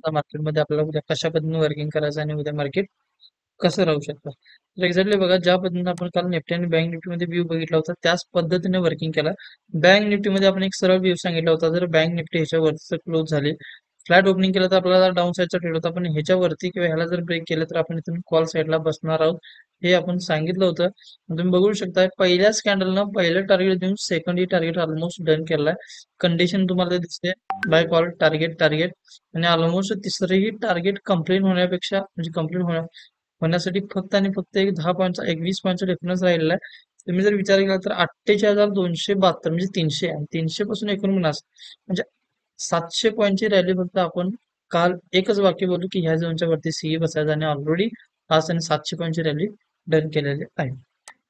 आता मार्केटमध्ये आपल्याला उद्या कशा पद्धतीने वर्किंग करायचं आणि उद्या मार्केट कसं राहू शकतं. तर एक्झॅक्टली बघा, ज्या पद्धतीने आपण काल निफ्टी आणि बँक निफ्टीमध्ये व्ह्यू बघितला होता त्याच पद्धतीने वर्किंग केला. बँक निफ्टीमध्ये आपण एक सरळ व्ह्यू सांगितला होता. जर बँक निफ्टी ह्याच्यावरती क्लोज झाली, फ्लॅट ओपनिंग केलं तर आपल्याला डाऊन साईडचा ट्रेड होता, पण ह्याच्यावरती किंवा ह्याला जर ब्रेक केलं तर आपण इथून कॉल साईडला बसणार आहोत, हे आपण सांगितलं होतं. तुम्ही बघू शकता पहिल्याच कॅन्डलनं पहिलं टार्गेट देऊन सेकंडही टार्गेट ऑलमोस्ट डन केलाय. कंडिशन तुम्हाला दिसते बाय कॉल टार्गेट टार्गेट, आणि ऑलमोस्ट तिसरंही टार्गेट कंप्लीट होण्यापेक्षा म्हणजे कंप्लीट होण्यासाठी फक्त आणि फक्त एक 10 पॉईंटचा 20 पॉईंटचा डिफरन्स राहिलेला आहे. तुम्ही जर विचार केला तर 48,272 म्हणजे 300 आणि 300 पासून 49 म्हणजे 700 पॉईंटची रॅली फक्त आपण काल एकच वाक्य बोलू की ह्या झोनच्या वरती सीई बसायचं, आणि ऑलरेडी आज त्यांनी 700 पॉईंटची रॅली डन केलेली आहे.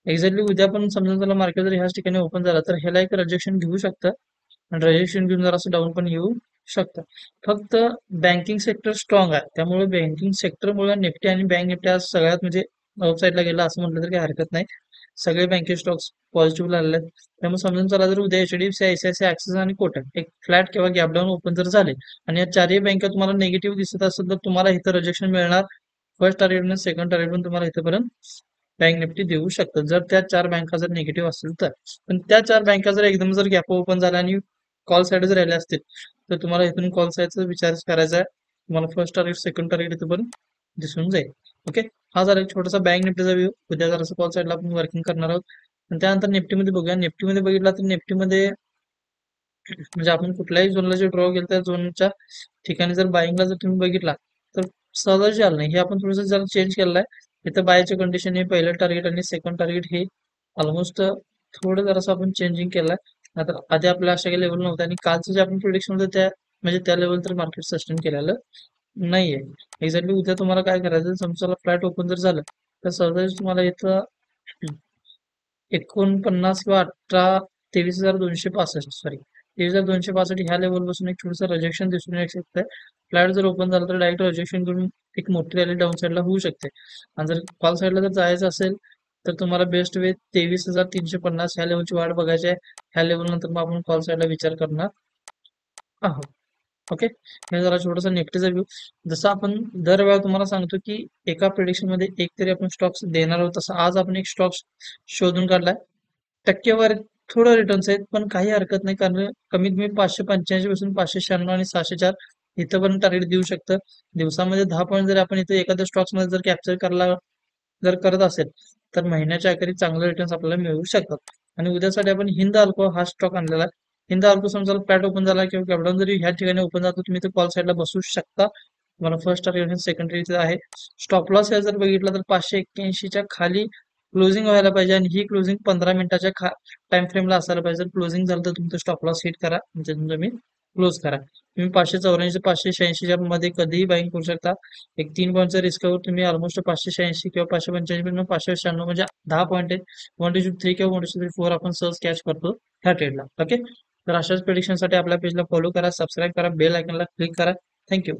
एक्झॅक्टली उद्या पण समजा त्याला मार्केट जर ह्याच ठिकाणी ओपन झाला तर ह्याला एक रिजेक्शन घेऊ शकतं, आणि रिजेक्शन घेऊन जर असं डाऊन पण येऊ शकतं. फक्त बँकिंग सेक्टर स्ट्रॉंग आहे, त्यामुळे बँकिंग सेक्टरमुळे निफ्टी आणि बँक निफ्टी आज सगळ्यात म्हणजे आउटसाईडला गेला असं म्हटलं तर काही हरकत नाही. सगळे बँकिंग स्टॉक्स पॉझिटिव्ह लागले आहेत. त्यामुळे समजून चला जर उद्या एचडीएफसी, आयसीआयसीआय, ऍक्सिस आणि कोटक एक फ्लॅट किंवा गॅप डाऊन ओपन जर झाले आणि या चारही बँका तुम्हाला निगेटिव्ह दिसत असेल तर तुम्हाला इथं रिजेक्शन मिळणार. फर्स्ट टार्गेट आणि सेकंड टार्गेट पण तुम्हाला इथपर्यंत बँक निफ्टी देऊ शकतात जर त्या चार बँका जर निगेटिव्ह असतील तर. पण त्या चार बँका जर एकदम जर गॅप ओपन झाल्या आणि कॉल साईड जर राहिल्या असतील तर तुम्हाला इथून कॉल साईडचा विचार करायचा आहे. तुम्हाला फर्स्ट टार्गेट सेकंड टार्गेट इथं पण दिसून जाईल. ओके, हा झाला एक छोटासा बँक निफ्टीचा व्ह्यू. उद्या जरासं कॉल साईडला आपण वर्किंग करणार आहोत. आणि त्यानंतर निफ्टीमध्ये बघूया. निफ्टीमध्ये बघितला तर निफ्टीमध्ये म्हणजे आपण कुठल्याही झोनला जे ड्रॉ केलं त्या झोनच्या ठिकाणी जर बाईंगला जर तुम्ही बघितला तर सहजाची आलं नाही. हे आपण थोडंसं जरा चेंज केलं आहे. इथं बायच्या कंडिशन हे पहिलं टार्गेट आणि सेकंड टार्गेट हे ऑलमोस्ट थोडं जरासं आपण चेंजिंग केलं आहे. आता आधी आपल्या अशा काही लेवल नव्हत्या, आणि कालचं जे आपण प्रिडिक्शन होतं त्या म्हणजे त्या लेवल तर मार्केट सस्टेन केलेलं नाहीये. एक्झॅक्टली उद्या तुम्हाला काय करायचं, समजा फ्लॅट ओपन जर झालं तर सहजाच तुम्हाला इथं 49 किंवा 23,265 सॉरी 23,265 ह्या लेवल पासून एक छोटंसं रिजेक्शन दिसून येऊ शकतं. फ्लॅट जर ओपन झालं तर डायरेक्ट रिजेक्शन करून एक मोठी रॅली डाऊन साईडला होऊ शकते. आणि जर कॉल साईडला जर जायचं असेल तर तुम्हाला बेस्ट वे 23,350 ह्या लेवलची वाट बघायची आहे. ह्या लेवल नंतर मग आपण कॉल साईडला विचार करणार आहोत. ओके, हे जरा छोटासा निफ्टीचा व्ह्यू. जसं आपण दरवेळा तुम्हाला सांगतो की एका प्रिडिक्शन मध्ये एक तरी आपण स्टॉक्स देणार आहोत, तसं आज आपण एक स्टॉक शोधून काढलाय. टक्केवारी थोडं रिटर्न्स आहेत पण काही हरकत नाही, कारण कमीत कमी 585 पासून 596 आणि 604 इथं पण टार्गेट देऊ शकतं. दिवसामध्ये 10 पॉईंट जर आपण इथं एखाद्या स्टॉक्स मध्ये जर कॅप्चर करायला जर करत असेल तर महिन्याच्या अखेरीस चांगले रिटर्न्स आपल्याला मिळू शकतात. आणि उद्यासाठी आपण हिंद अल्को हा स्टॉक आणलेला आहे. हिंद अल्को समजा फ्लॅट ओपन झाला किंवा गॅपडाऊन जरी ह्या ठिकाणी ओपन झाला तर तुम्ही कॉल साईडला बसू शकता. तुम्हाला फर्स्ट टार्गेट आणि सेकंड टार्गेट आहे. स्टॉप लॉस जर बघितला तर 581च्या खाली क्लोजिंग व्हायला पाहिजे, आणि ही क्लोजिंग 15 मिनिटाच्या टाइम फ्रेमला असायला पाहिजे. जर क्लोजिंग झालं तर तुमचं स्टॉप लॉस हिट करा, म्हणजे तुम्ही क्लोज करा. तुम्ही 584 586च्या मध्ये कधीही बाईंग करू शकता. एक 3 पॉईंटचा रिस्कवर तुम्ही ऑलमोस्ट 586 किंवा 585 596 म्हणजे 10 पॉईंट आहे. 1:3 किंवा 1:4 आपण सहज कॅच करतो ह्या ट्रेडला. ओके, तर अशाच प्रेडिक्शनसाठी आपल्या पेजला फॉलो करा, सबस्क्राईब करा, बेल आयकनला क्लिक करा. थँक्यू.